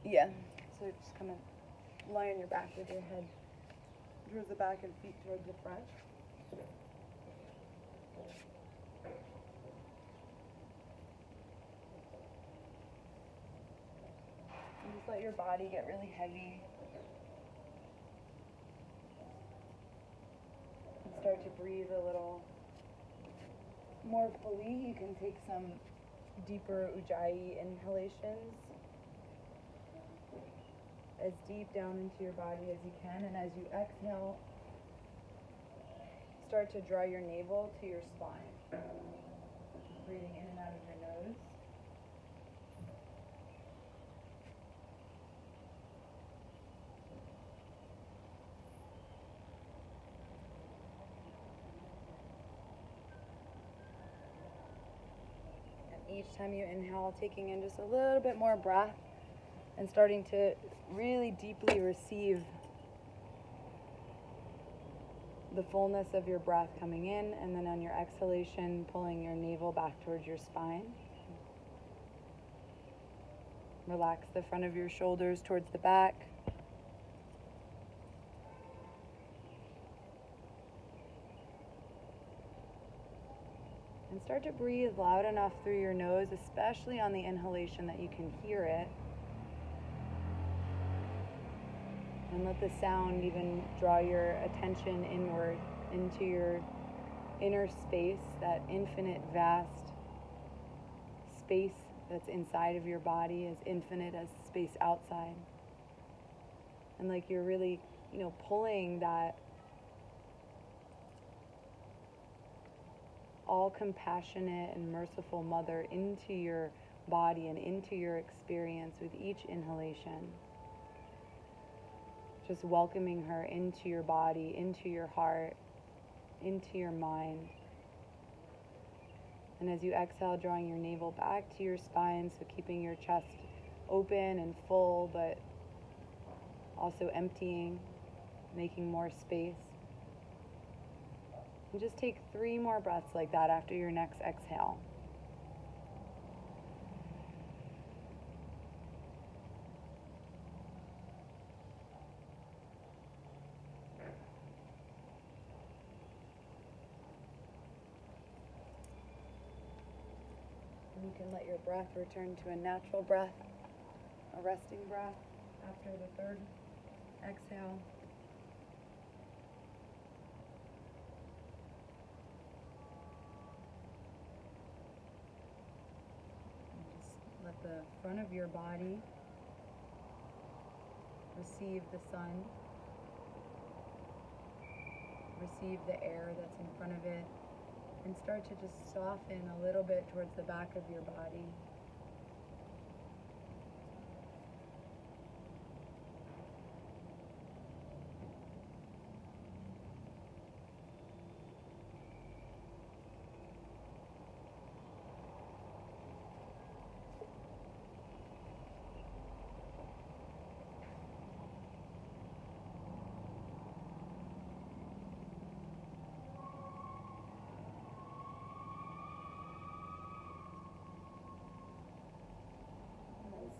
Yeah. So just kind of lie on your back with your head towards the back and feet towards the front. And just let your body get really heavy. And start to breathe a little more fully. You can take some deeper ujjayi inhalations as deep down into your body as you can, and as you exhale, start to draw your navel to your spine, breathing in and out of your nose. And each time you inhale, taking in just a little bit more breath and starting to really deeply receive the fullness of your breath coming in, and then on your exhalation, pulling your navel back towards your spine. Relax the front of your shoulders towards the back. And start to breathe loud enough through your nose, especially on the inhalation, that you can hear it. And let the sound even draw your attention inward into your inner space, that infinite, vast space that's inside of your body, as infinite as space outside. And like you're really, pulling that all compassionate and merciful mother into your body and into your experience with each inhalation. Just welcoming her into your body, into your heart, into your mind. And as you exhale, drawing your navel back to your spine, so keeping your chest open and full, but also emptying, making more space. And just take 3 more breaths like that after your next exhale. You can let your breath return to a natural breath, a resting breath after the 3rd exhale. And just let the front of your body receive the sun, receive the air that's in front of it, and start to just soften a little bit towards the back of your body.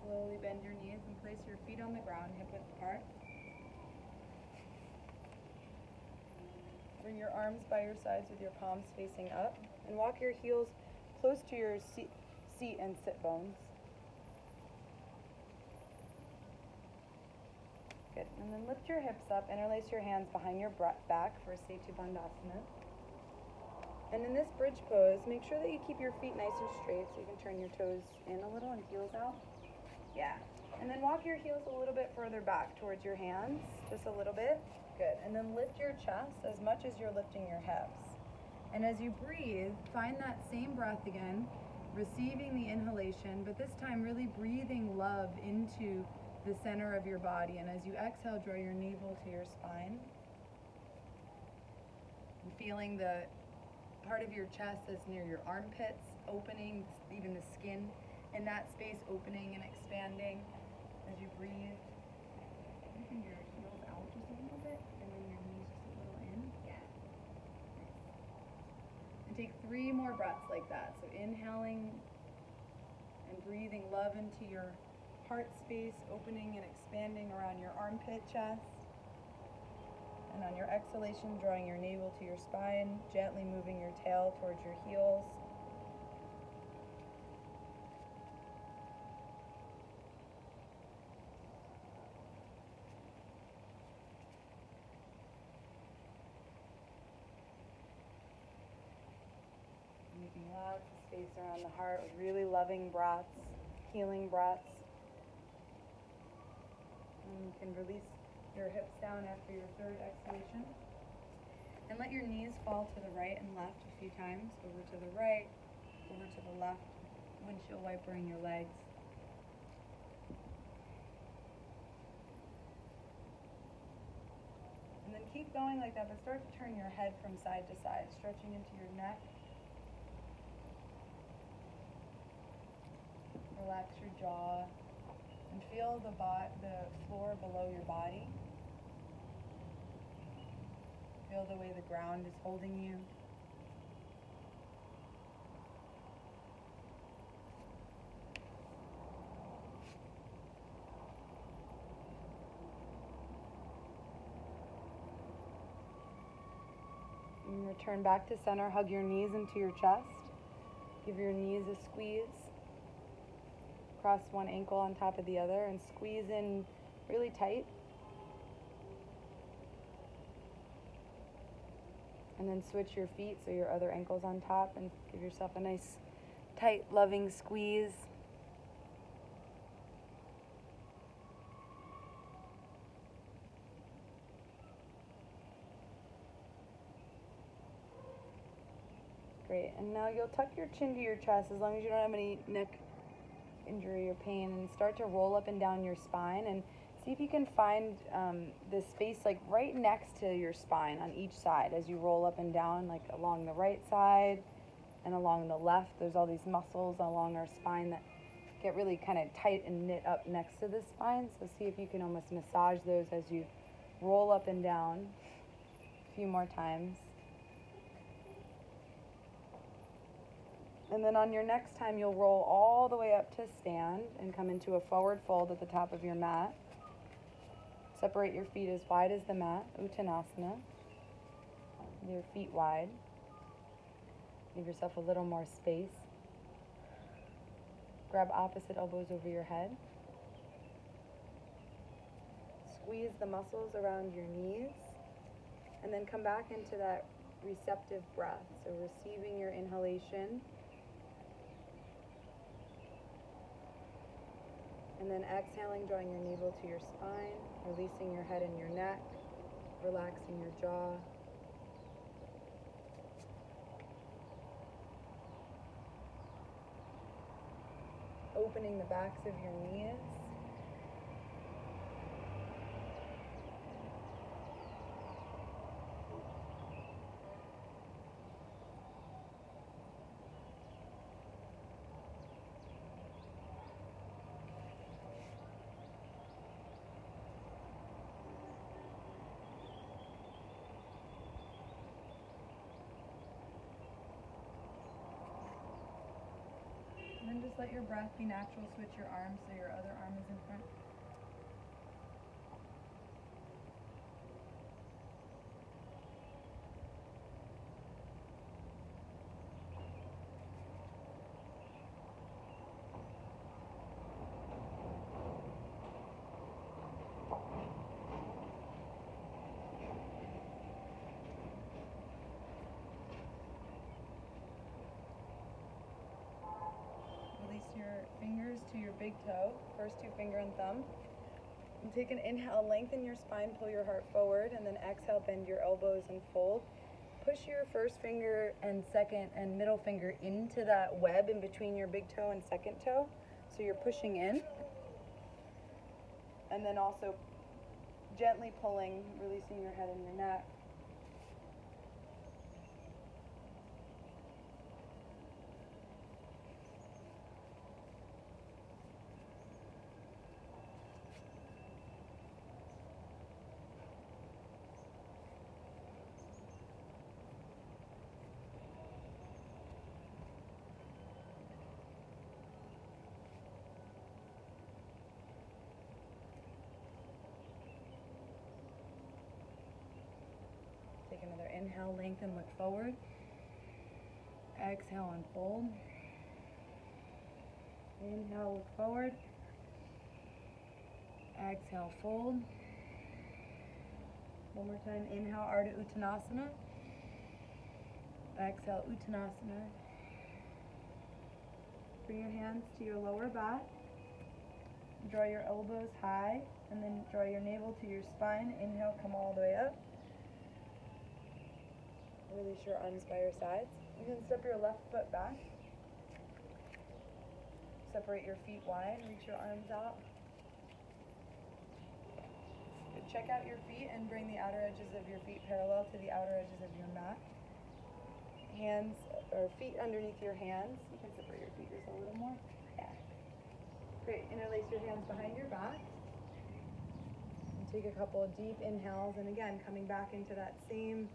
Slowly bend your knees and place your feet on the ground, hip width apart. Bring your arms by your sides with your palms facing up, and walk your heels close to your seat and sit bones. Good. And then lift your hips up, interlace your hands behind your back for Setu Bandhasana. And in this bridge pose, make sure that you keep your feet nice and straight, so you can turn your toes in a little and heels out. Yeah. And then walk your heels a little bit further back towards your hands, just a little bit. Good. And then lift your chest as much as you're lifting your hips. And as you breathe, find that same breath again, receiving the inhalation, but this time really breathing love into the center of your body. And as you exhale, draw your navel to your spine. And feeling the part of your chest that's near your armpits opening, even the skin in that space opening and expanding as you breathe. Moving your heels out just a little bit, and then your knees just a little in. Yeah. Nice. And take 3 more breaths like that. So inhaling and breathing love into your heart space opening and expanding around your armpit chest. And on your exhalation, drawing your navel to your spine, gently moving your tail towards your heels. Making lots of space around the heart with really loving breaths, healing breaths. And you can release your hips down after your third exhalation. And let your knees fall to the right and left a few times. Over to the right, over to the left, windshield wipering your legs. And then keep going like that, but start to turn your head from side to side, stretching into your neck. Relax your jaw and feel the floor below your body. Feel the way the ground is holding you. And return back to center. Hug your knees into your chest. Give your knees a squeeze. Cross one ankle on top of the other and squeeze in really tight. And then switch your feet so your other ankle's on top and give yourself a nice, tight, loving squeeze. Great. And now you'll tuck your chin to your chest as long as you don't have any neck injury or pain, and start to roll up and down your spine and see if you can find this space like right next to your spine on each side as you roll up and down, like along the right side and along the left. There's all these muscles along our spine that get really kind of tight and knit up next to the spine, so see if you can almost massage those as you roll up and down a few more times. And then on your next time, you'll roll all the way up to stand and come into a forward fold at the top of your mat. Separate your feet as wide as the mat, Uttanasana. Your feet wide. Give yourself a little more space. Grab opposite elbows over your head. Squeeze the muscles around your knees. And then come back into that receptive breath. So receiving your inhalation. And then exhaling, drawing your navel to your spine, releasing your head and your neck, relaxing your jaw. Opening the backs of your knees. And then just let your breath be natural. Switch your arms so your other arm is in front. Your fingers to your big toe, first two finger and thumb. And take an inhale, lengthen your spine, pull your heart forward, and then exhale, bend your elbows and fold. Push your first finger and second and middle finger into that web in between your big toe and second toe. So you're pushing in. And then also gently pulling, releasing your head and your neck. Inhale, lengthen, look forward. Exhale, unfold. Inhale, look forward. Exhale, fold. One more time. Inhale, Ardha Uttanasana. Exhale, Uttanasana. Bring your hands to your lower back. Draw your elbows high, and then draw your navel to your spine. Inhale, come all the way up. Release your arms by your sides. You can step your left foot back. Separate your feet wide, reach your arms out. Check out your feet and bring the outer edges of your feet parallel to the outer edges of your mat. Hands or feet underneath your hands. You can separate your feet just a little more. Yeah. Great. Interlace your hands behind your back. And take a couple of deep inhales. And again, coming back into that same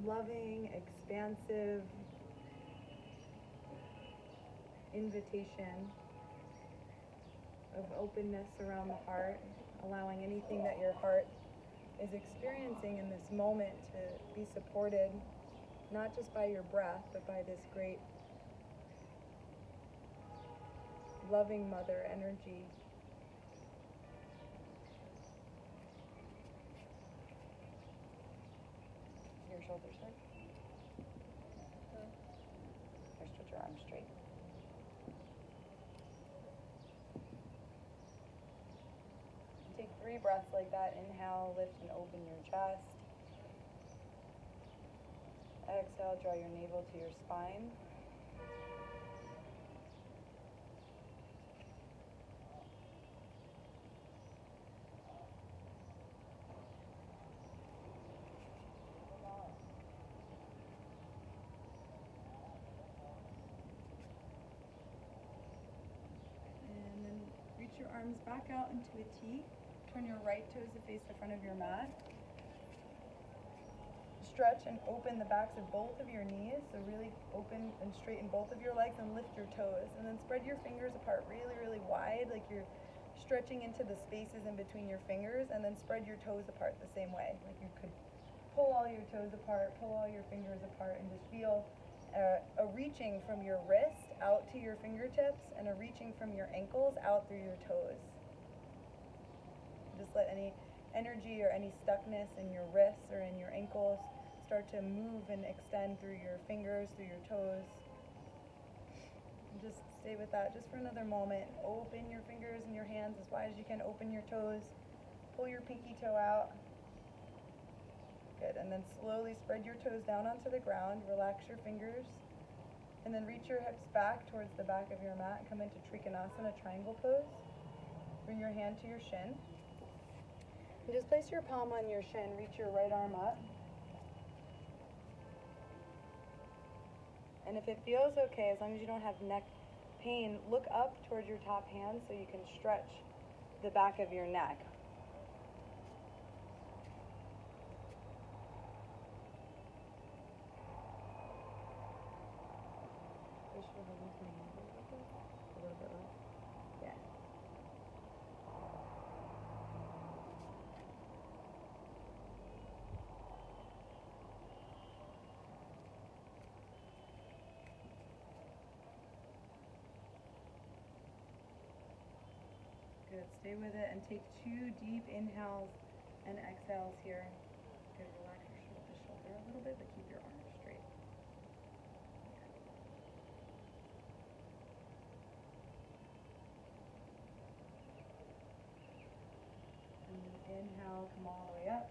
loving, expansive invitation of openness around the heart, allowing anything that your heart is experiencing in this moment to be supported, not just by your breath, but by this great loving mother energy. Your shoulders straight. Or stretch your arms straight. Take 3 breaths like that. Inhale, lift and open your chest. Exhale, draw your navel to your spine. And then reach your arms back out into a T. Turn your right toes to face the front of your mat. Stretch and open the backs of both of your knees, so really open and straighten both of your legs and lift your toes. And then spread your fingers apart really, really wide, like you're stretching into the spaces in between your fingers, and then spread your toes apart the same way. Like you could pull all your toes apart, pull all your fingers apart, and just feel a reaching from your wrist out to your fingertips and a reaching from your ankles out through your toes. Just let any energy or any stuckness in your wrists or in your ankles start to move and extend through your fingers, through your toes. And just stay with that just for another moment. Open your fingers and your hands as wide as you can. Open your toes. Pull your pinky toe out. Good. And then slowly spread your toes down onto the ground. Relax your fingers. And then reach your hips back towards the back of your mat. Come into Trikonasana, triangle pose. Bring your hand to your shin. And just place your palm on your shin. Reach your right arm up. And if it feels okay, as long as you don't have neck pain, look up towards your top hand so you can stretch the back of your neck. A little bit less. Yeah. Good. Stay with it and take 2 deep inhales and exhales here. Good. Relax the shoulder a little bit, but keep your arms straight. And then inhale, come all the way up.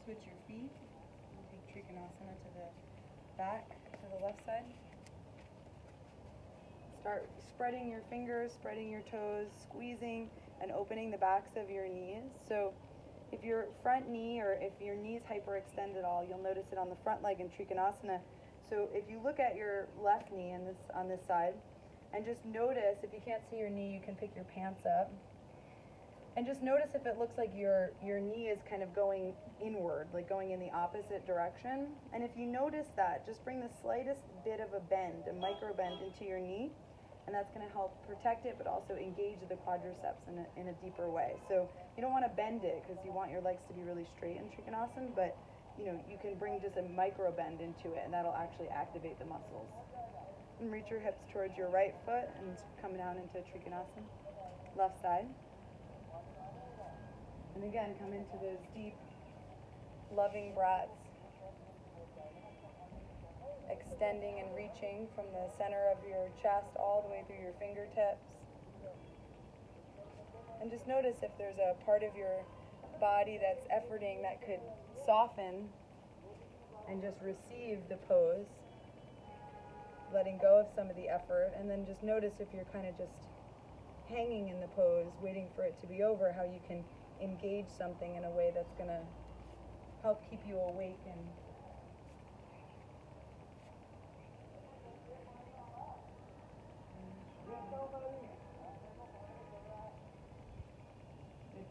Switch your feet. And take Trikonasana to the back, to the left side. Start spreading your fingers, spreading your toes, squeezing and opening the backs of your knees. So if your front knee or if your knees hyperextend at all, you'll notice it on the front leg in Trikonasana. So if you look at your left knee on this side and just notice, if you can't see your knee, you can pick your pants up. And just notice if it looks like your knee is kind of going inward, like going in the opposite direction. And if you notice that, just bring the slightest bit of a bend, a micro bend into your knee. and that's going to help protect it, but also engage the quadriceps in a deeper way. So you don't want to bend it because you want your legs to be really straight in Trikonasana, but you can bring just a micro bend into it, and that'll actually activate the muscles. And reach your hips towards your right foot and come down into Trikonasana, left side. And again, come into those deep, loving breaths, extending and reaching from the center of your chest all the way through your fingertips. And just notice if there's a part of your body that's efforting that could soften and just receive the pose, letting go of some of the effort. And then just notice if you're kind of just hanging in the pose, waiting for it to be over, how you can engage something in a way that's going to help keep you awake and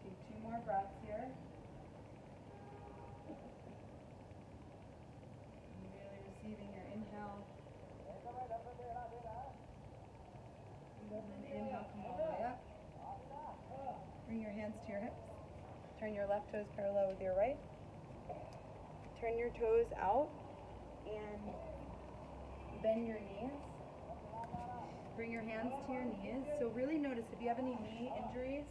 take 2 more breaths here. Really receiving your inhale. And then inhale, come all the way up. Bring your hands to your hips. Turn your left toes parallel with your right. Turn your toes out and bend your knees. Bring your hands to your knees. So really notice if you have any knee injuries,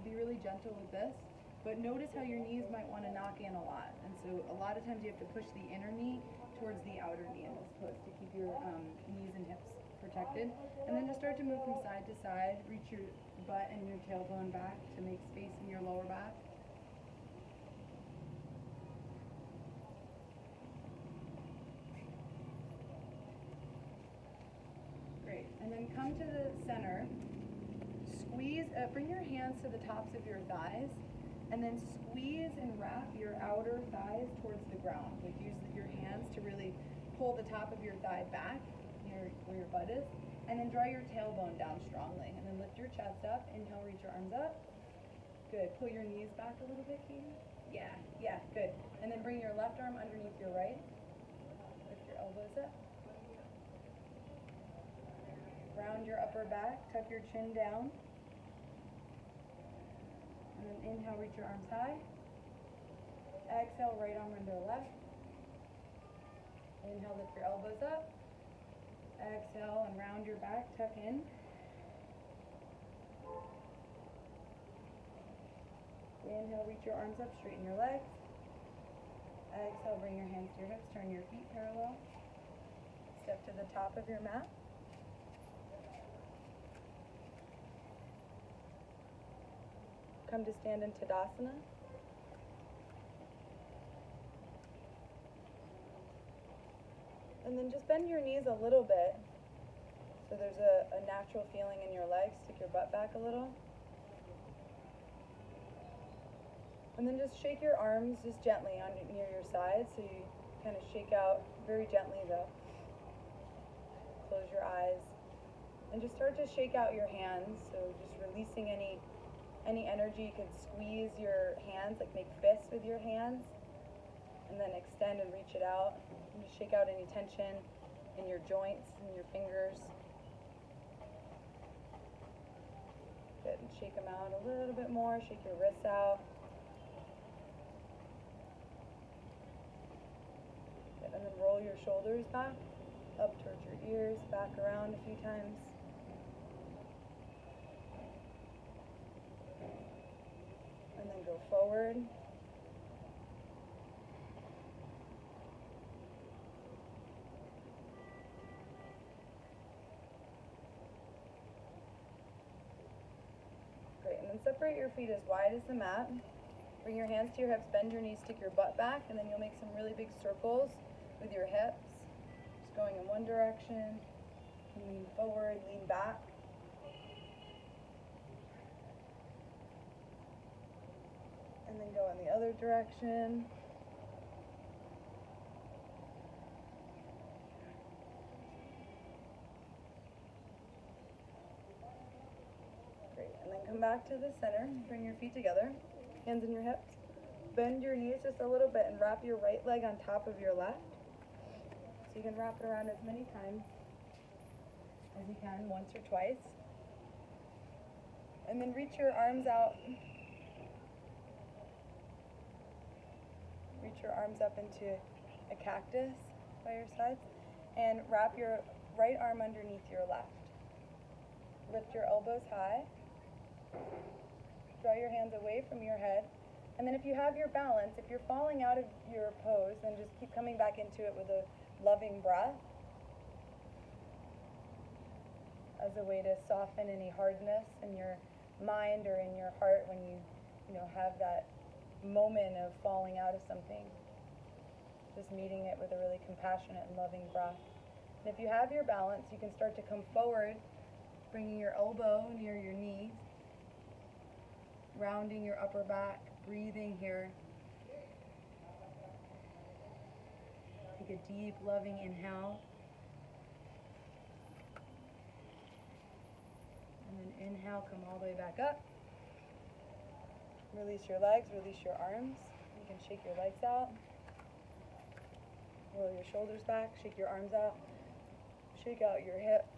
be really gentle with this. But notice how your knees might want to knock in a lot. And so a lot of times you have to push the inner knee towards the outer knee in this pose to keep your knees and hips protected. And then just start to move from side to side. Reach your butt and your tailbone back to make space in your lower back. Great. And then come to the center. Squeeze, bring your hands to the tops of your thighs, and then squeeze and wrap your outer thighs towards the ground. Like use your hands to really pull the top of your thigh back where your butt is, and then draw your tailbone down strongly. And then lift your chest up. Inhale, reach your arms up. Good. Pull your knees back a little bit, Katie. Yeah, good. And then bring your left arm underneath your right. Lift your elbows up. Round your upper back. Tuck your chin down. And then inhale, reach your arms high. Exhale, right arm under left. Inhale, lift your elbows up. Exhale and round your back, tuck in. Inhale, reach your arms up, straighten your legs. Exhale, bring your hands to your hips, turn your feet parallel. Step to the top of your mat. Come to stand in Tadasana. And then just bend your knees a little bit so there's a natural feeling in your legs. Stick your butt back a little. And then just shake your arms just gently near your sides, so you kind of shake out very gently though. Close your eyes. And just start to shake out your hands, so just releasing any energy. You can squeeze your hands, like make fists with your hands. And then extend and reach it out. And just shake out any tension in your joints and your fingers. Good, and shake them out a little bit more. Shake your wrists out. Good, and then roll your shoulders back, up towards your ears, back around a few times. And then go forward. Separate your feet as wide as the mat. Bring your hands to your hips, bend your knees, stick your butt back, and then you'll make some really big circles with your hips. Just going in one direction, lean forward, lean back. And then go in the other direction. Come back to the center, bring your feet together, hands in your hips. Bend your knees just a little bit and wrap your right leg on top of your left. So you can wrap it around as many times as you can, once or twice. And then reach your arms out. Reach your arms up into a cactus by your sides and wrap your right arm underneath your left. Lift your elbows high. Draw your hands away from your head. And then if you have your balance, if you're falling out of your pose, then just keep coming back into it with a loving breath as a way to soften any hardness in your mind or in your heart when you have that moment of falling out of something. Just meeting it with a really compassionate and loving breath. And if you have your balance, you can start to come forward, bringing your elbow near your knee, rounding your upper back, breathing here. Take a deep, loving inhale. And then inhale, come all the way back up. Release your legs, release your arms. You can shake your legs out. Roll your shoulders back, shake your arms out. Shake out your hips.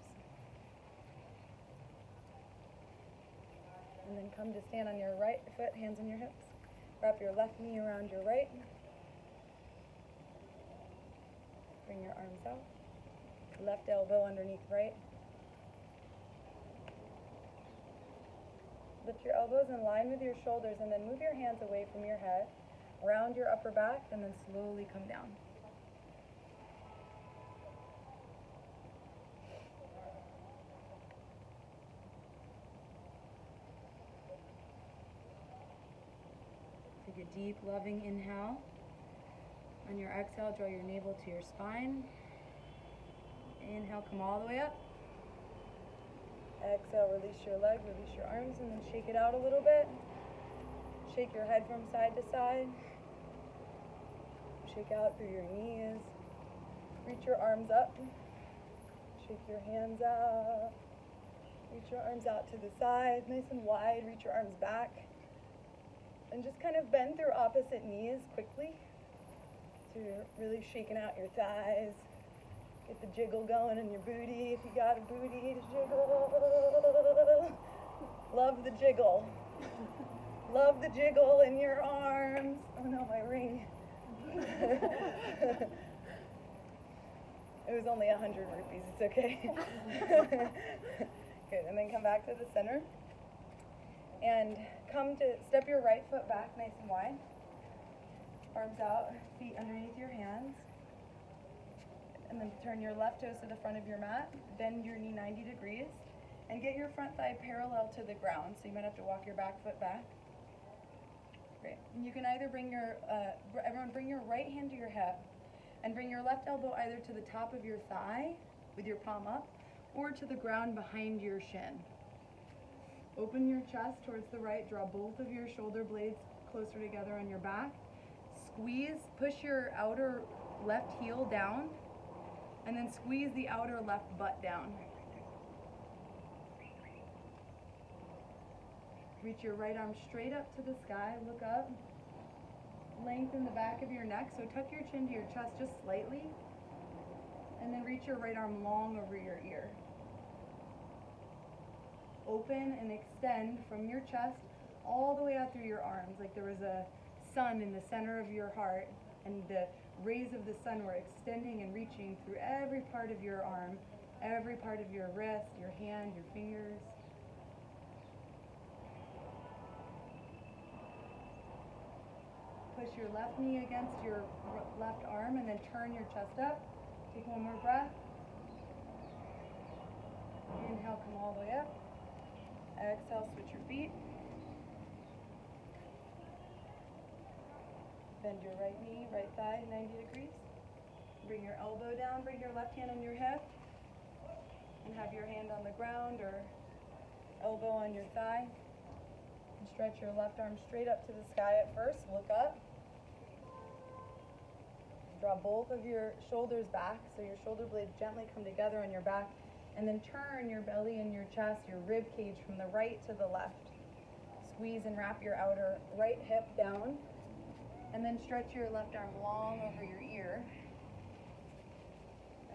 And then come to stand on your right foot, hands on your hips. Wrap your left knee around your right. Bring your arms out. Left elbow underneath right. Lift your elbows in line with your shoulders and then move your hands away from your head. Round your upper back and then slowly come down. Take a deep, loving inhale. On your exhale, draw your navel to your spine. Inhale, come all the way up. Exhale, release your leg, release your arms, and then shake it out a little bit. Shake your head from side to side. Shake out through your knees. Reach your arms up. Shake your hands out. Reach your arms out to the side, nice and wide. Reach your arms back. And just kind of bend through opposite knees quickly. So you're really shaking out your thighs. Get the jiggle going in your booty if you got a booty to jiggle. Love the jiggle. Love the jiggle in your arms. Oh no, my ring. It was only 100 rupees, it's okay. Good, and then come back to the center. And come to step your right foot back nice and wide. Arms out, feet underneath your hands. And then turn your left toes to the front of your mat. Bend your knee 90 degrees. And get your front thigh parallel to the ground. So you might have to walk your back foot back. Great. And you can either bring your, everyone bring your right hand to your hip. And bring your left elbow either to the top of your thigh with your palm up. Or to the ground behind your shin. Open your chest towards the right. Draw both of your shoulder blades closer together on your back. Squeeze, push your outer left heel down. And then squeeze the outer left butt down. Reach your right arm straight up to the sky, look up. Lengthen the back of your neck, so tuck your chin to your chest just slightly. And then reach your right arm long over your ear. Open and extend from your chest all the way out through your arms, like there was a sun in the center of your heart, and the rays of the sun were extending and reaching through every part of your arm, every part of your wrist, your hand, your fingers. Push your left knee against your left arm and then turn your chest up. Take one more breath. Inhale, come all the way up. Exhale, switch your feet. Bend your right knee, right thigh, 90 degrees. Bring your elbow down, bring your left hand on your hip. And have your hand on the ground or elbow on your thigh. And stretch your left arm straight up to the sky at first. Look up. Draw both of your shoulders back so your shoulder blades gently come together on your back. And then turn your belly and your chest, your rib cage from the right to the left. Squeeze and wrap your outer right hip down. And then stretch your left arm long over your ear.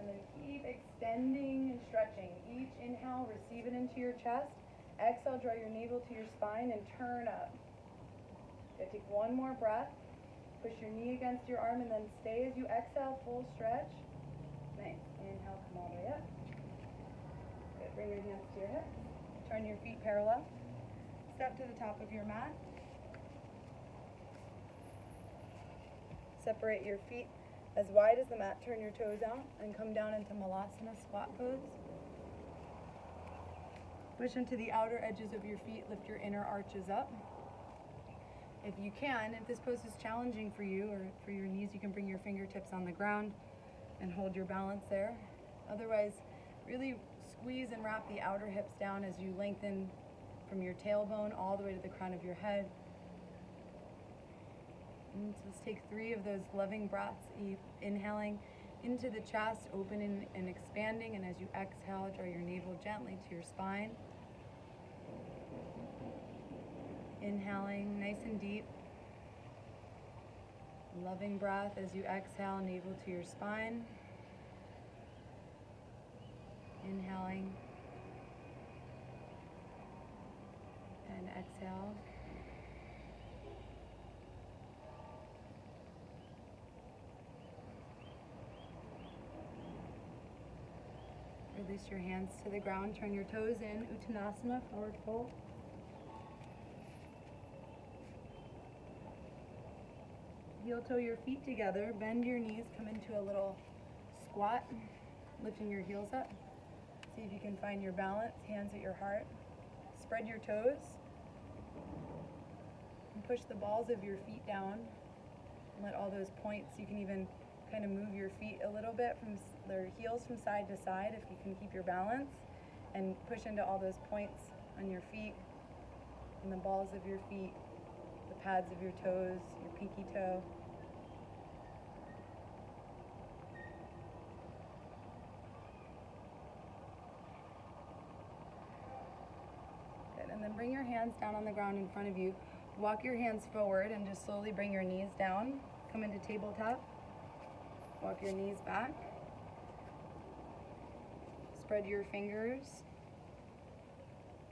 And then keep extending and stretching. Each inhale, receive it into your chest. Exhale, draw your navel to your spine and turn up. Good, take one more breath. Push your knee against your arm and then stay as you exhale, full stretch. Nice. Inhale, come all the way up. Good, bring your hands to your hips. Turn your feet parallel. Step to the top of your mat. Separate your feet as wide as the mat. Turn your toes out and come down into Malasana squat pose. Push into the outer edges of your feet. Lift your inner arches up. If you can, if this pose is challenging for you or for your knees, you can bring your fingertips on the ground and hold your balance there. Otherwise, really squeeze and wrap the outer hips down as you lengthen from your tailbone all the way to the crown of your head. And so let's take 3 of those loving breaths, inhaling into the chest, opening and expanding, and as you exhale, draw your navel gently to your spine. Inhaling nice and deep. Loving breath as you exhale, navel to your spine. Inhaling. And exhale. Release your hands to the ground. Turn your toes in. Uttanasana, forward fold. Heel toe your feet together. Bend your knees. Come into a little squat. Lifting your heels up. See if you can find your balance. Hands at your heart. Spread your toes. And push the balls of your feet down. And let all those points, you can even kind of move your feet a little bit from their heels from side to side if you can keep your balance, and push into all those points on your feet and the balls of your feet, the pads of your toes, your pinky toe. Good, and then bring your hands down on the ground in front of you. Walk your hands forward and just slowly bring your knees down. Come into tabletop. Walk your knees back. Spread your fingers.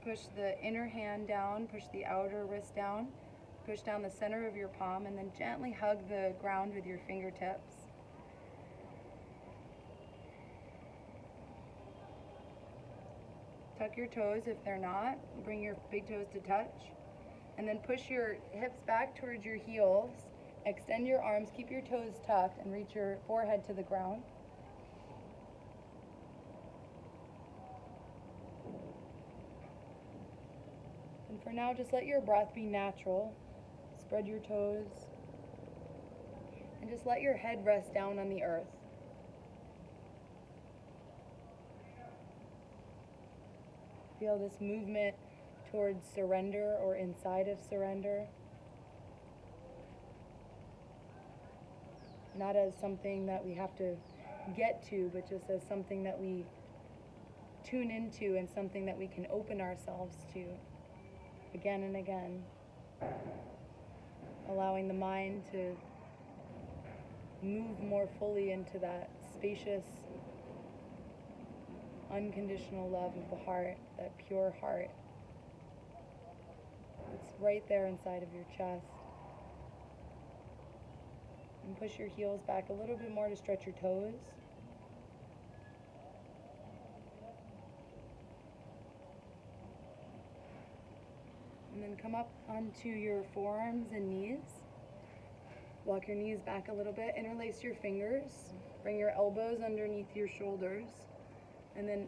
Push the inner hand down, push the outer wrist down, push down the center of your palm, and then gently hug the ground with your fingertips. Tuck your toes if they're not. Bring your big toes to touch. And then push your hips back towards your heels. Extend your arms, keep your toes tucked, and reach your forehead to the ground. And for now, just let your breath be natural. Spread your toes. And just let your head rest down on the earth. Feel this movement towards surrender or inside of surrender. Not as something that we have to get to, but just as something that we tune into and something that we can open ourselves to again and again. Allowing the mind to move more fully into that spacious, unconditional love of the heart, that pure heart. It's right there inside of your chest. And push your heels back a little bit more to stretch your toes. And then come up onto your forearms and knees. Walk your knees back a little bit. Interlace your fingers. Bring your elbows underneath your shoulders. And then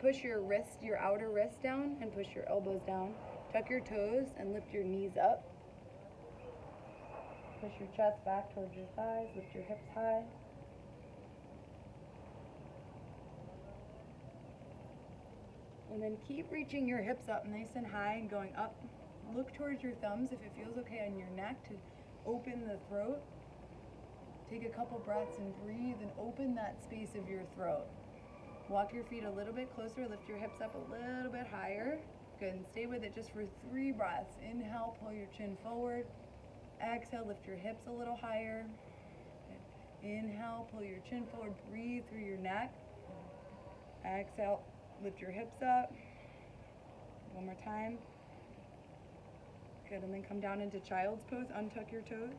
push your wrist, your outer wrist down, and push your elbows down. Tuck your toes and lift your knees up. Push your chest back towards your thighs, lift your hips high. And then keep reaching your hips up nice and high and going up. Look towards your thumbs if it feels okay on your neck to open the throat. Take a couple breaths and breathe and open that space of your throat. Walk your feet a little bit closer, lift your hips up a little bit higher. Good, and stay with it just for 3 breaths. Inhale, pull your chin forward. Exhale, lift your hips a little higher. Inhale, pull your chin forward, breathe through your neck. Exhale, lift your hips up. One more time. Good, and then come down into child's pose, untuck your toes.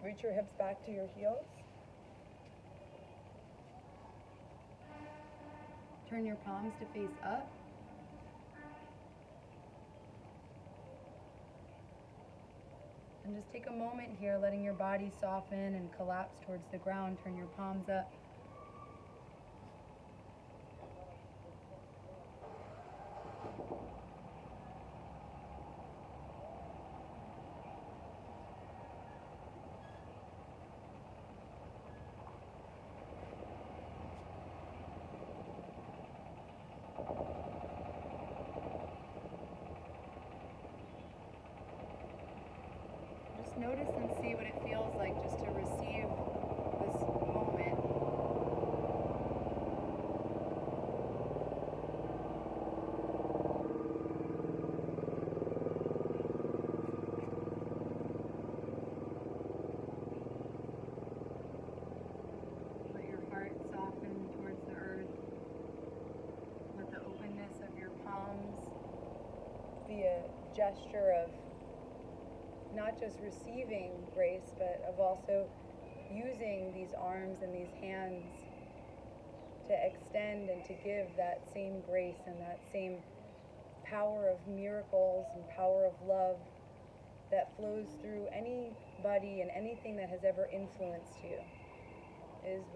Reach your hips back to your heels. Turn your palms to face up. And just take a moment here, letting your body soften and collapse towards the ground. Turn your palms up. Notice and see what it feels like just to receive this moment. Let your heart soften towards the earth. Let the openness of your palms be a gesture of not just receiving grace, but of also using these arms and these hands to extend and to give that same grace and that same power of miracles and power of love that flows through anybody and anything that has ever influenced you.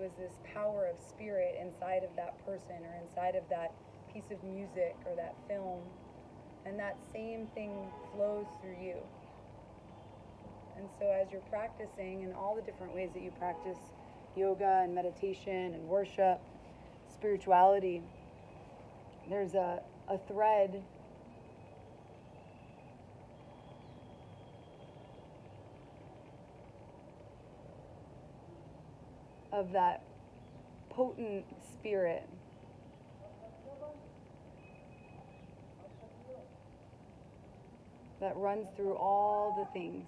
Was this power of spirit inside of that person or inside of that piece of music or that film, and that same thing flows through you. And so as you're practicing in all the different ways that you practice yoga and meditation and worship, spirituality, there's a thread of that potent spirit that runs through all the things.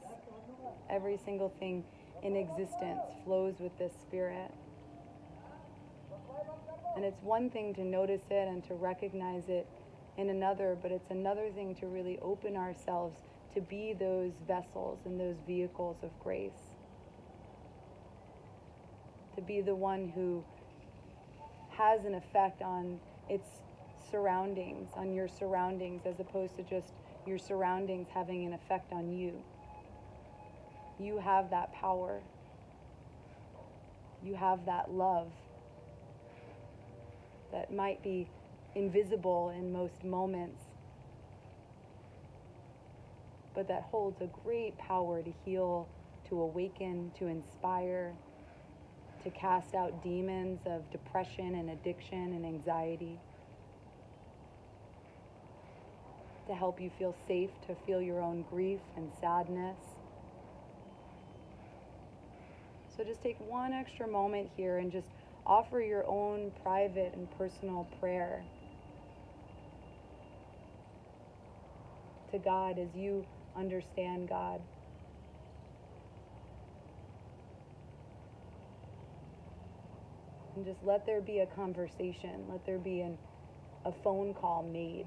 Every single thing in existence flows with this spirit. And it's one thing to notice it and to recognize it in another, but it's another thing to really open ourselves to be those vessels and those vehicles of grace. To be the one who has an effect on its surroundings, on your surroundings, as opposed to just your surroundings having an effect on you. You have that power. You have that love that might be invisible in most moments, but that holds a great power to heal, to awaken, to inspire, to cast out demons of depression and addiction and anxiety, to help you feel safe, to feel your own grief and sadness. So just take one extra moment here and just offer your own private and personal prayer to God as you understand God. And just let there be a conversation, let there be a phone call made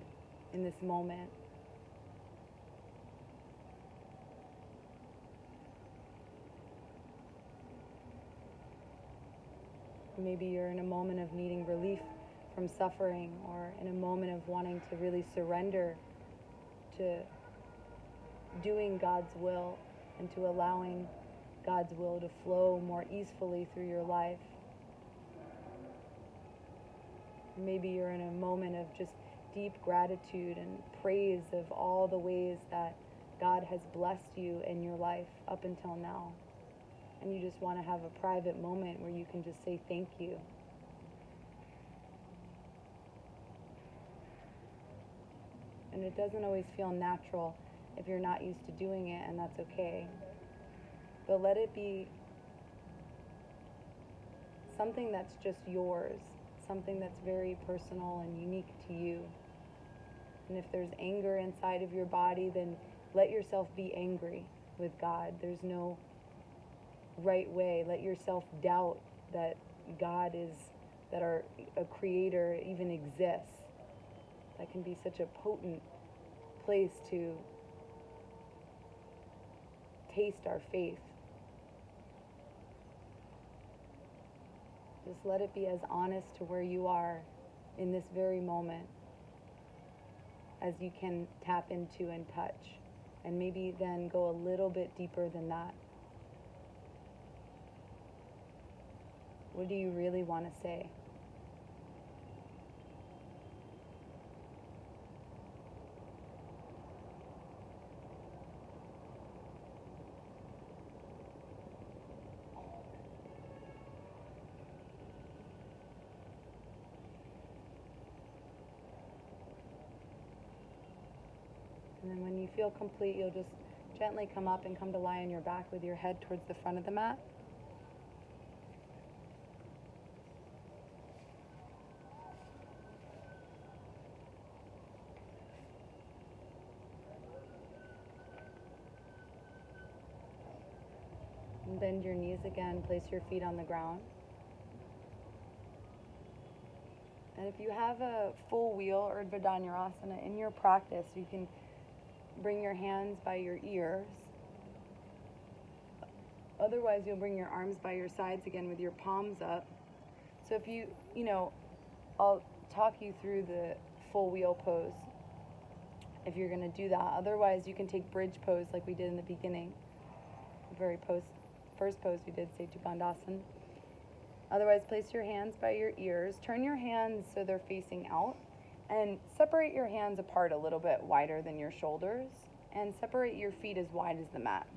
in this moment. Maybe you're in a moment of needing relief from suffering, or in a moment of wanting to really surrender to doing God's will and to allowing God's will to flow more easily through your life. Maybe you're in a moment of just deep gratitude and praise of all the ways that God has blessed you in your life up until now. And you just want to have a private moment where you can just say thank you. And it doesn't always feel natural if you're not used to doing it, and that's okay. But let it be something that's just yours, something that's very personal and unique to you. And if there's anger inside of your body, then let yourself be angry with God. There's no right way. Let yourself doubt that God is, that a creator even exists. That can be such a potent place to taste our faith. Just let it be as honest to where you are in this very moment as you can tap into and touch. And maybe then go a little bit deeper than that. What do you really want to say? And then when you feel complete, you'll just gently come up and come to lie on your back with your head towards the front of the mat. And bend your knees again, place your feet on the ground. And if you have a full wheel or Urdhva in your practice, you can bring your hands by your ears. Otherwise, you'll bring your arms by your sides again with your palms up. So if I'll talk you through the full wheel pose if you're going to do that. Otherwise, you can take bridge pose like we did in the beginning. The first pose we did, Setu Bandhasana. Otherwise, place your hands by your ears. Turn your hands so they're facing out. And separate your hands apart a little bit wider than your shoulders. And separate your feet as wide as the mat.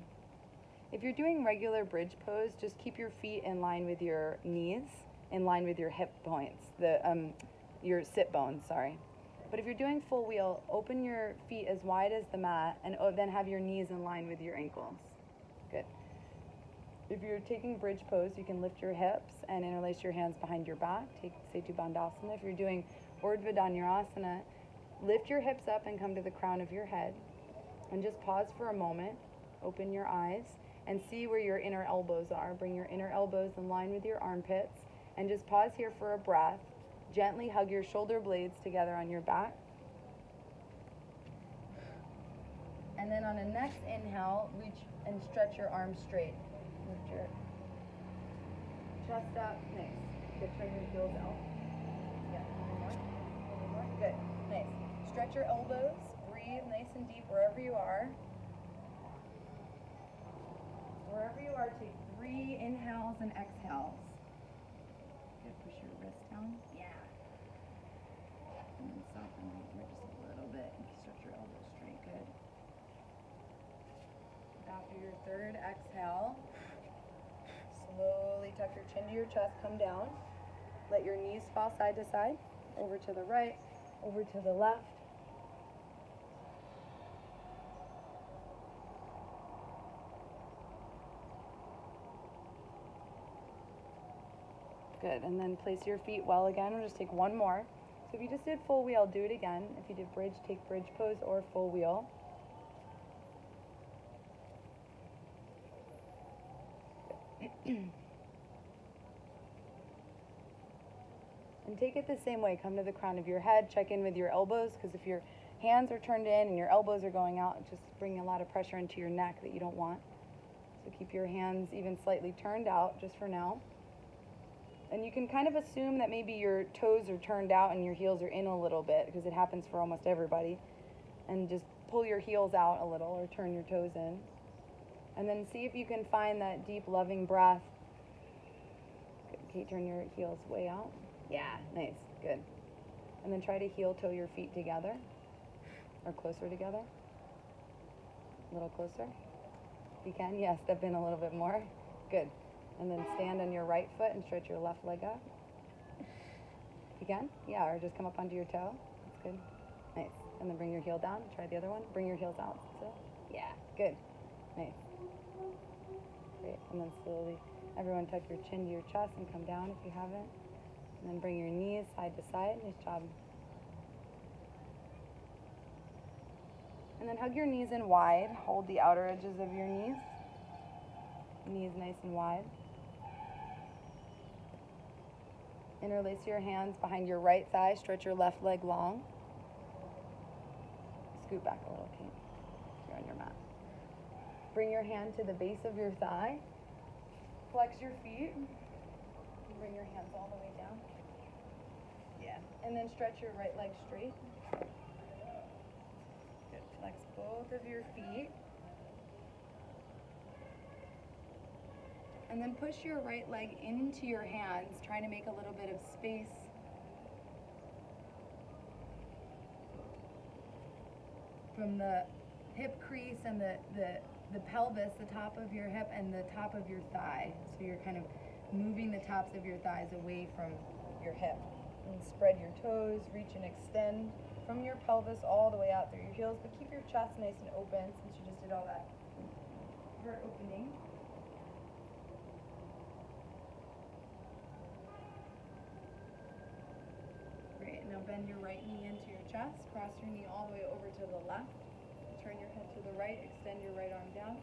If you're doing regular bridge pose, just keep your feet in line with your knees, in line with your hip points, your sit bones, sorry. But if you're doing full wheel, open your feet as wide as the mat and then have your knees in line with your ankles. Good. If you're taking bridge pose, you can lift your hips and interlace your hands behind your back. Take Setu Bandhasana. If you're doing Urdhva Dhanurasana, lift your hips up and come to the crown of your head. And just pause for a moment. Open your eyes and see where your inner elbows are. Bring your inner elbows in line with your armpits. And just pause here for a breath. Gently hug your shoulder blades together on your back. And then on a next inhale, reach and stretch your arms straight. Lift your chest up. Nice. Good. Turn your heels out. Yeah. A little more. A little more. Good. Nice. Stretch your elbows. Breathe nice and deep wherever you are. Wherever you are, take 3 inhales and exhales. Good. Push your wrist down. Yeah. And then soften right here just a little bit. And stretch your elbows straight. Good. After your 3rd exhale, slowly tuck your chin to your chest, come down. Let your knees fall side to side, over to the right, over to the left. Good, and then place your feet well again. We'll just take one more. So if you just did full wheel, do it again. If you did bridge, take bridge pose or full wheel. And take it the same way. Come to the crown of your head. Check in with your elbows, because if your hands are turned in and your elbows are going out, it's just bringing a lot of pressure into your neck that you don't want. So keep your hands even slightly turned out just for now. And you can kind of assume that maybe your toes are turned out and your heels are in a little bit, because it happens for almost everybody. And just pull your heels out a little or turn your toes in. And then see if you can find that deep, loving breath. Okay, turn your heels way out. Yeah, nice, good. And then try to heel toe your feet together or closer together. A little closer. If you can, yeah, step in a little bit more. Good. And then stand on your right foot and stretch your left leg up. If you can, yeah, or just come up onto your toe. That's good. Nice. And then bring your heel down. Try the other one. Bring your heels out. So, yeah, good. Nice. Great. And then slowly, everyone tuck your chin to your chest and come down if you haven't. And then bring your knees side to side. Nice job. And then hug your knees in wide. Hold the outer edges of your knees. knees nice and wide. Interlace your hands behind your right thigh. Stretch your left leg long. Scoot back a little, Kate. You're on your mat. Bring your hand to the base of your thigh. Flex your feet. Bring your hands all the way down. Yeah. And then stretch your right leg straight. Good. Flex both of your feet. And then push your right leg into your hands, trying to make a little bit of space. From the hip crease and the pelvis, the top of your hip and the top of your thigh. So you're kind of moving the tops of your thighs away from your hip. And spread your toes, reach and extend from your pelvis all the way out through your heels, but keep your chest nice and open since you just did all that heart opening. Great, now bend your right knee into your chest, cross your knee all the way over to the left, turn your head to the right, extend your right arm down.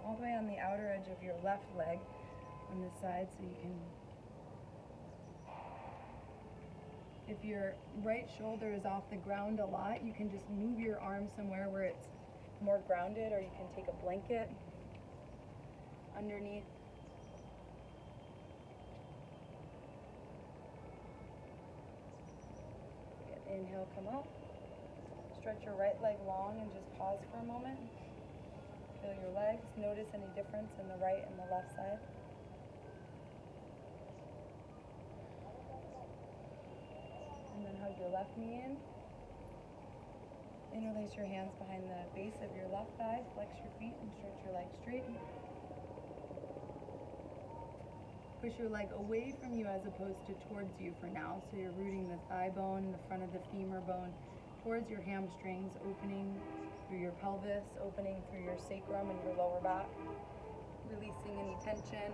All the way on the outer edge of your left leg on this side so you can, if your right shoulder is off the ground a lot, you can just move your arm somewhere where it's more grounded, or you can take a blanket underneath. Good. Inhale, come up. Stretch your right leg long and just pause for a moment. Feel your legs. Notice any difference in the right and the left side. And then hug your left knee in. Interlace your hands behind the base of your left thigh. Flex your feet and stretch your legs straight. Push your leg away from you as opposed to towards you for now. So you're rooting the thigh bone, the front of the femur bone, towards your hamstrings, opening through your pelvis, opening through your sacrum and your lower back, releasing any tension.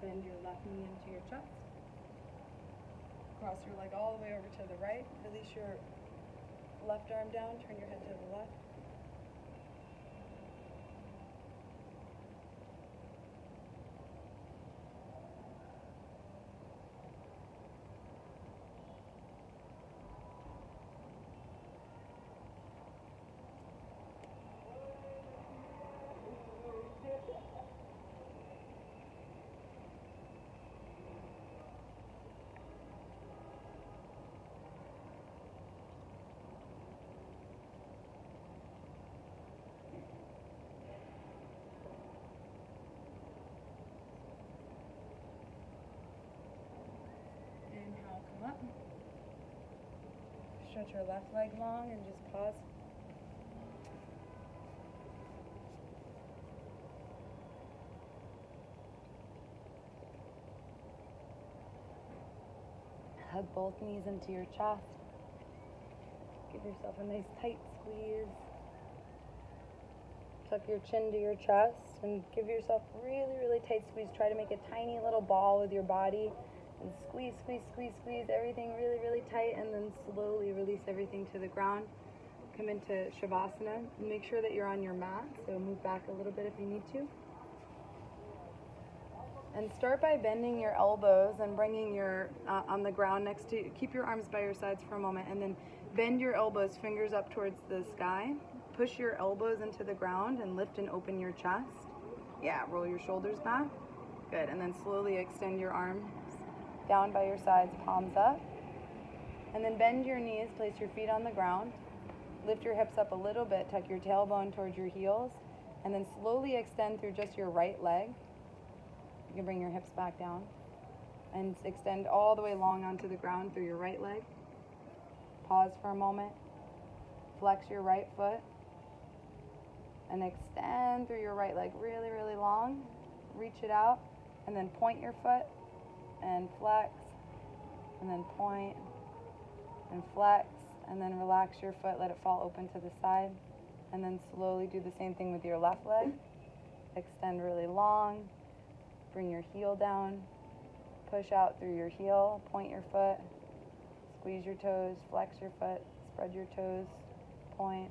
Bend your left knee into your chest. Cross your leg all the way over to the right. Release your left arm down. Turn your head to the left. Up. Stretch your left leg long and just pause. Hug both knees into your chest. Give yourself a nice tight squeeze. Tuck your chin to your chest and give yourself a really, really tight squeeze. Try to make a tiny little ball with your body. And squeeze, squeeze, squeeze, squeeze everything really, really tight, and then slowly release everything to the ground. Come into Shavasana. Make sure that you're on your mat, so move back a little bit if you need to. And start by bending your elbows and bringing your, on the ground next to, keep your arms by your sides for a moment, and then bend your elbows, fingers up towards the sky. Push your elbows into the ground and lift and open your chest. Yeah, roll your shoulders back. Good, and then slowly extend your arms down by your sides, palms up. And then bend your knees, place your feet on the ground. Lift your hips up a little bit, tuck your tailbone towards your heels, and then slowly extend through just your right leg. You can bring your hips back down and extend all the way long onto the ground through your right leg. Pause for a moment. Flex your right foot. And extend through your right leg really, really long. Reach it out, and then point your foot and flex, and then point and flex, and then relax your foot, let it fall open to the side, and then slowly do the same thing with your left leg. Extend really long, bring your heel down, push out through your heel, point your foot, squeeze your toes, flex your foot, spread your toes, point,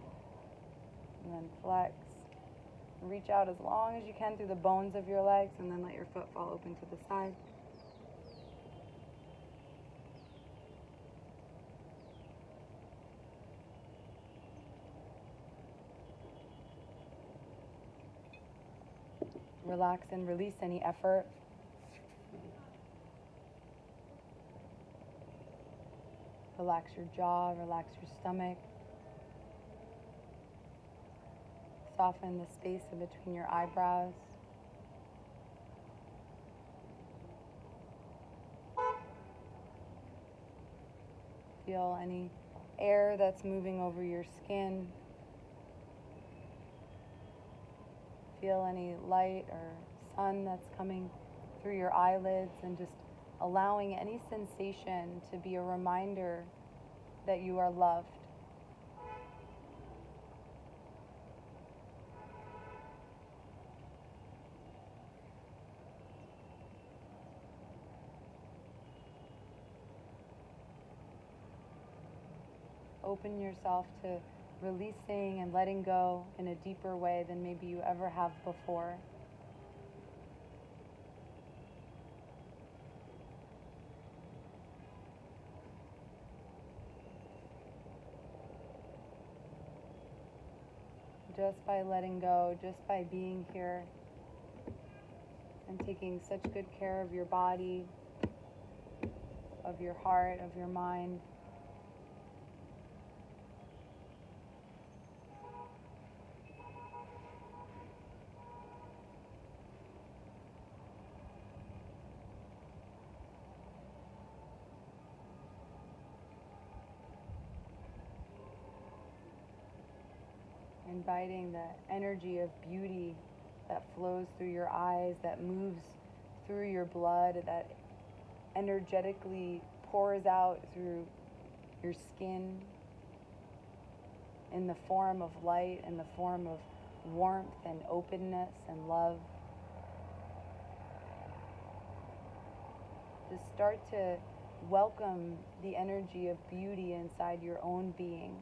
and then flex. Reach out as long as you can through the bones of your legs, and then let your foot fall open to the side. Relax and release any effort. Relax your jaw, relax your stomach. Soften the space in between your eyebrows. Feel any air that's moving over your skin. Feel any light or sun that's coming through your eyelids, and just allowing any sensation to be a reminder that you are loved. Open yourself to releasing and letting go in a deeper way than maybe you ever have before. Just by letting go, just by being here and taking such good care of your body, of your heart, of your mind. Inviting the energy of beauty that flows through your eyes, that moves through your blood, that energetically pours out through your skin in the form of light, in the form of warmth and openness and love. Just start to welcome the energy of beauty inside your own being,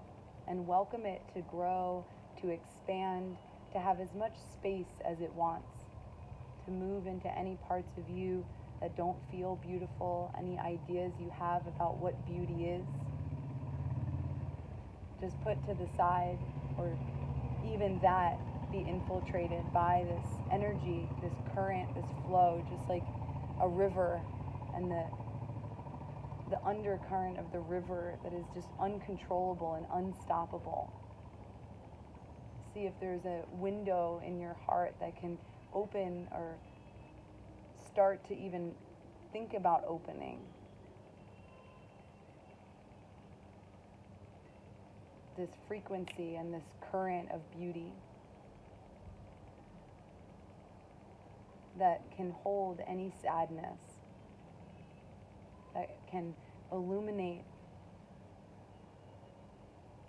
and welcome it to grow, to expand, to have as much space as it wants, to move into any parts of you that don't feel beautiful, any ideas you have about what beauty is. Just put to the side, or even that be infiltrated by this energy, this current, this flow, just like a river, and the undercurrent of the river that is just uncontrollable and unstoppable. See if there's a window in your heart that can open, or start to even think about opening. This frequency and this current of beauty that can hold any sadness, that can illuminate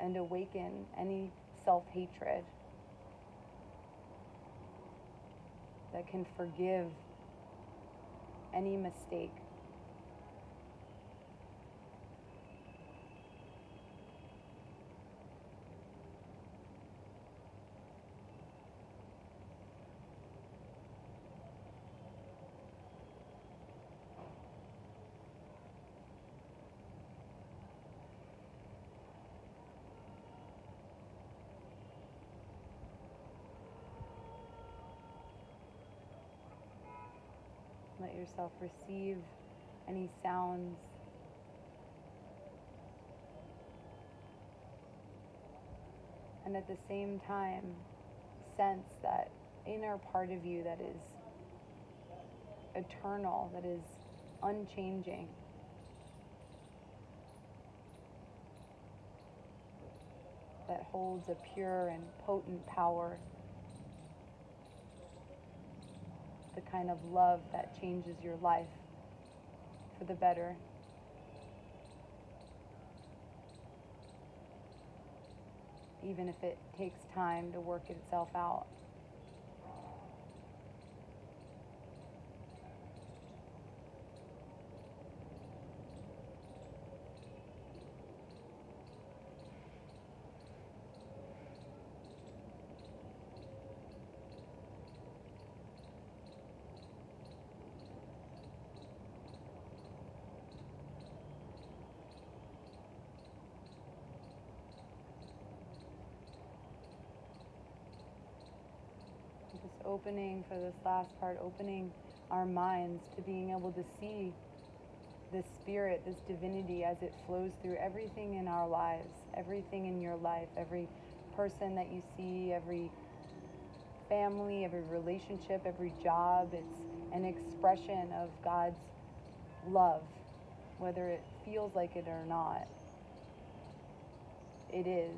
and awaken any self-hatred, that can forgive any mistake. Let yourself receive any sounds. And at the same time, sense that inner part of you that is eternal, that is unchanging. That holds a pure and potent power kind of love that changes your life for the better. Even if it takes time to work itself out. Just opening for this last part, opening our minds to being able to see this spirit, this divinity as it flows through everything in our lives, everything in your life, every person that you see, every family, every relationship, every job. It's an expression of God's love, whether it feels like it or not. It is.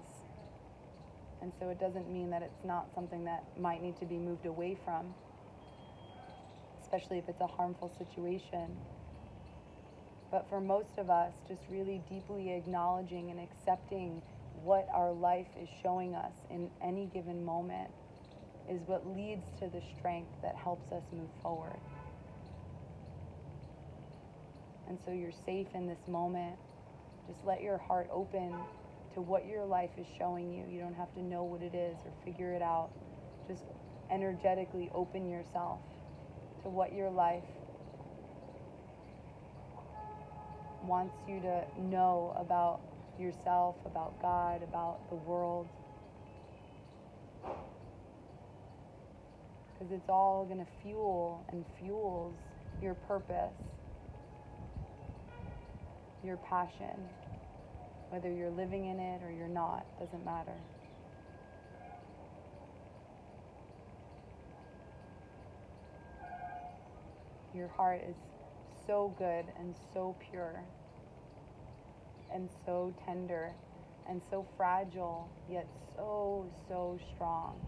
And so it doesn't mean that it's not something that might need to be moved away from, especially if it's a harmful situation. But for most of us, just really deeply acknowledging and accepting what our life is showing us in any given moment is what leads to the strength that helps us move forward. And so you're safe in this moment. Just let your heart open to what your life is showing you. You don't have to know what it is or figure it out. Just energetically open yourself to what your life wants you to know about yourself, about God, about the world. Because it's all going to fuel and fuels your purpose, your passion. Whether you're living in it or you're not, doesn't matter. Your heart is so good and so pure and so tender and so fragile, yet so, so strong.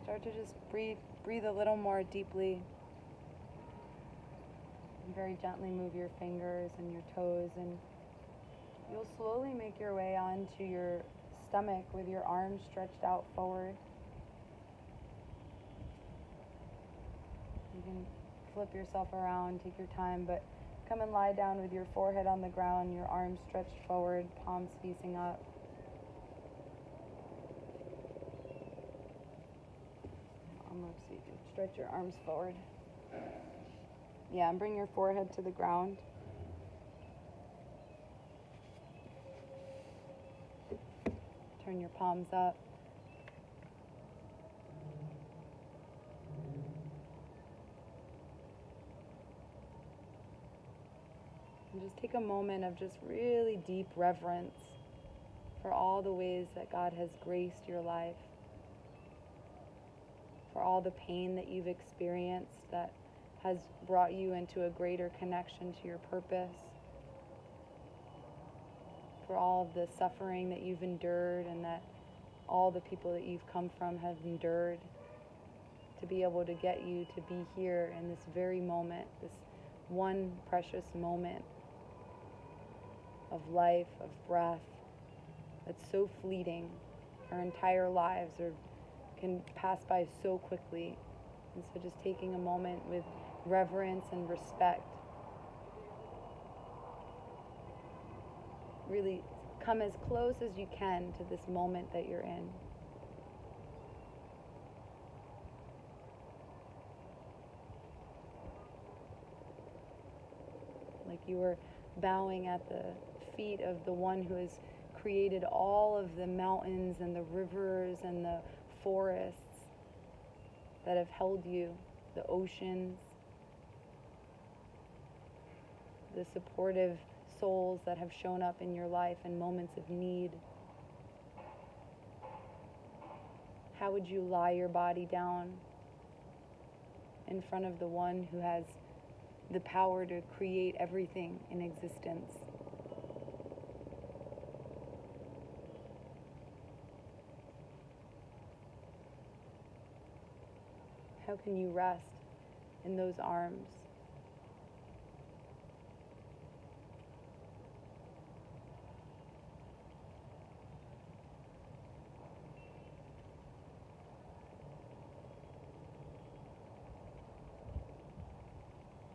Start to just breathe a little more deeply. And very gently move your fingers and your toes, and you'll slowly make your way onto your stomach with your arms stretched out forward. You can flip yourself around, take your time, but come and lie down with your forehead on the ground, your arms stretched forward, palms facing up. Stretch your arms forward. Yeah, and bring your forehead to the ground. Turn your palms up. And just take a moment of just really deep reverence for all the ways that God has graced your life, for all the pain that you've experienced that has brought you into a greater connection to your purpose, for all of the suffering that you've endured and that all the people that you've come from have endured, to be able to get you to be here in this very moment, this one precious moment of life, of breath, that's so fleeting. Our entire lives can pass by so quickly. And so just taking a moment with reverence and respect. Really come as close as you can to this moment that you're in. Like you were bowing at the feet of the one who has created all of the mountains and the rivers and the forests that have held you, the oceans, the supportive souls that have shown up in your life in moments of need? How would you lie your body down in front of the one who has the power to create everything in existence? How can you rest in those arms?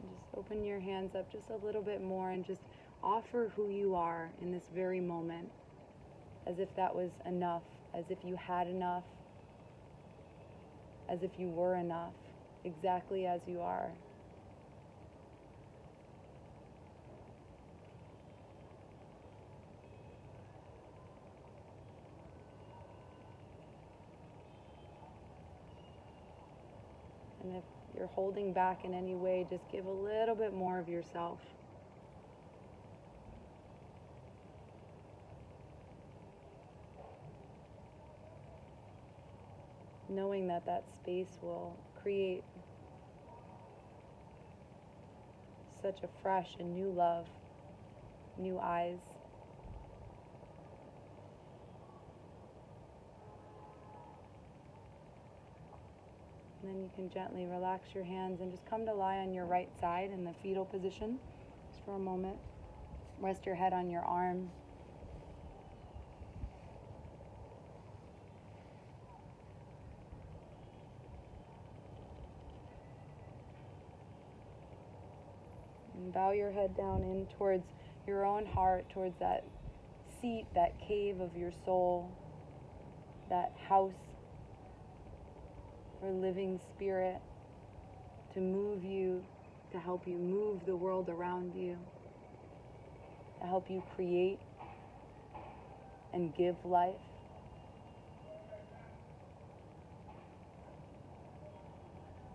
Just open your hands up just a little bit more and just offer who you are in this very moment, as if that was enough, as if you had enough, as if you were enough, exactly as you are. And if you're holding back in any way, just give a little bit more of yourself. Knowing that that space will create such a fresh and new love, new eyes. And then you can gently relax your hands and just come to lie on your right side in the fetal position just for a moment. Rest your head on your arm. And bow your head down in towards your own heart, towards that seat, that cave of your soul, that house or living spirit to move you, to help you move the world around you, to help you create and give life.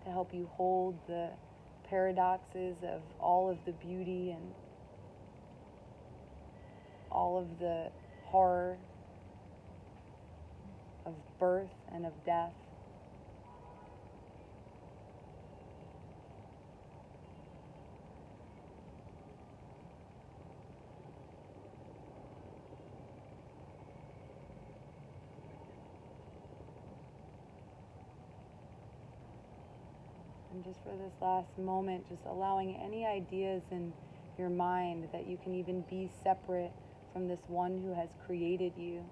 To help you hold the paradoxes of all of the beauty and all of the horror of birth and of death. And just for this last moment, just allowing any ideas in your mind that you can even be separate from this one who has created you,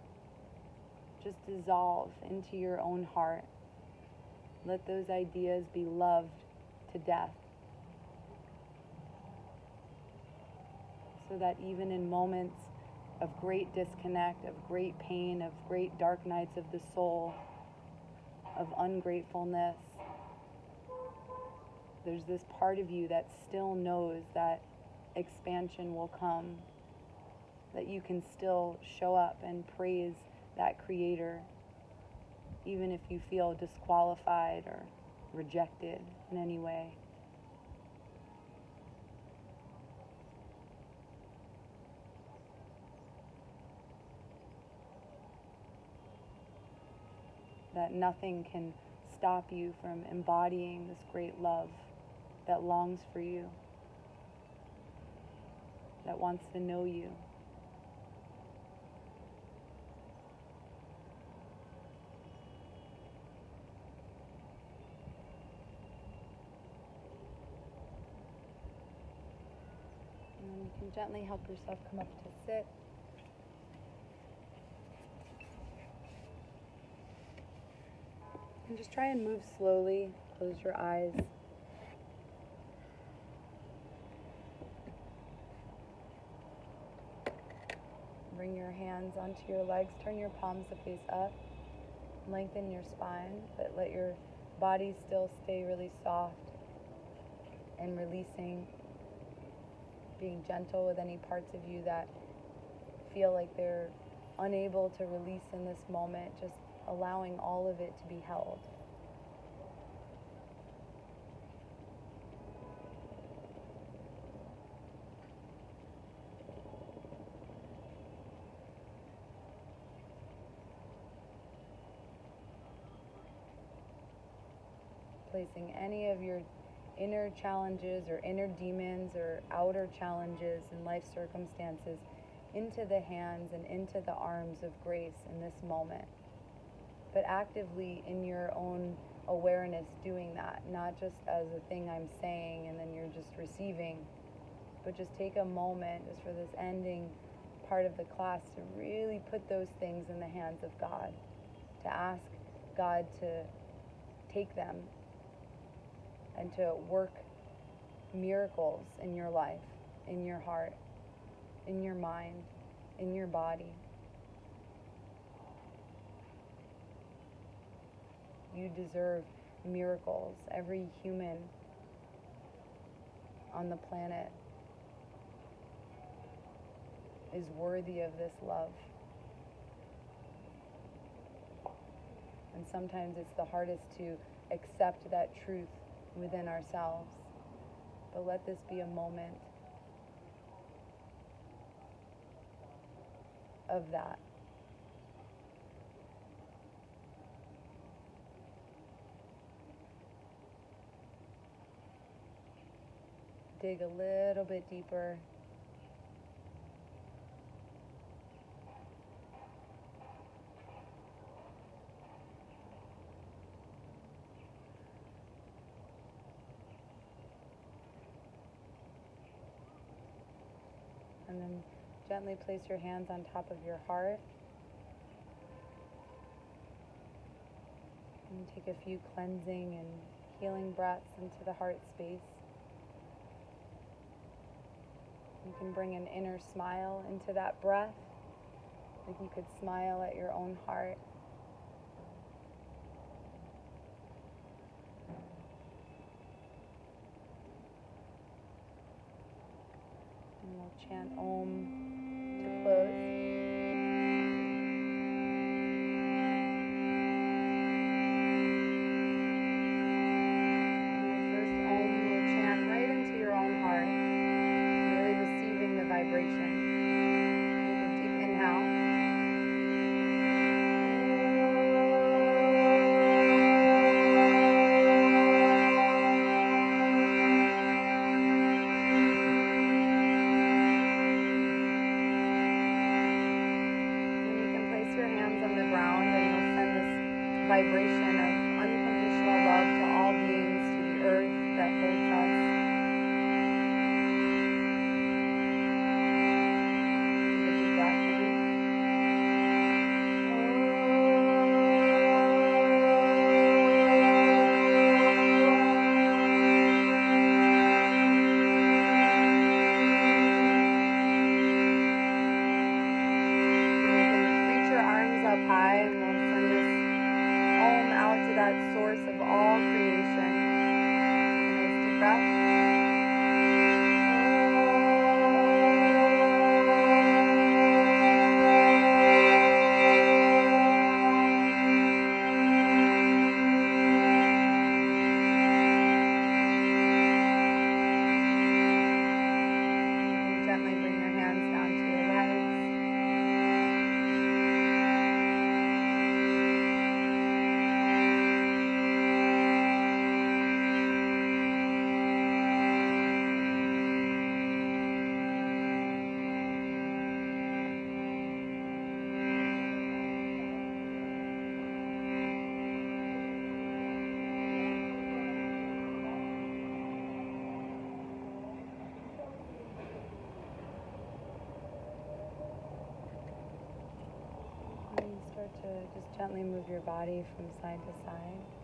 just dissolve into your own heart. Let those ideas be loved to death, so that even in moments of great disconnect, of great pain, of great dark nights of the soul, of ungratefulness, there's this part of you that still knows that expansion will come, that you can still show up and praise that creator, even if you feel disqualified or rejected in any way. That nothing can stop you from embodying this great love that longs for you, that wants to know you. And then you can gently help yourself come up to sit. And just try and move slowly. Close your eyes. Bring your hands onto your legs. Turn your palms to face up. Lengthen your spine, but let your body still stay really soft and releasing. Being gentle with any parts of you that feel like they're unable to release in this moment. Just allowing all of it to be held. placing any of your inner challenges or inner demons or outer challenges in life circumstances into the hands and into the arms of grace in this moment. But actively in your own awareness doing that, not just as a thing I'm saying and then you're just receiving, but just take a moment just for this ending part of the class to really put those things in the hands of God, to ask God to take them and to work miracles in your life, in your heart, in your mind, in your body. You deserve miracles. Every human on the planet is worthy of this love. And sometimes it's the hardest to accept that truth within ourselves. But let this be a moment of that. Dig a little bit deeper. And then gently place your hands on top of your heart. And take a few cleansing and healing breaths into the heart space. You can bring an inner smile into that breath. Like you could smile at your own heart. And we'll chant Om to close. Vibration. Take a deep inhale. And you can place your hands on the ground and you'll send this vibration of unconditional love to all beings, to the earth that holds us. To just gently move your body from side to side.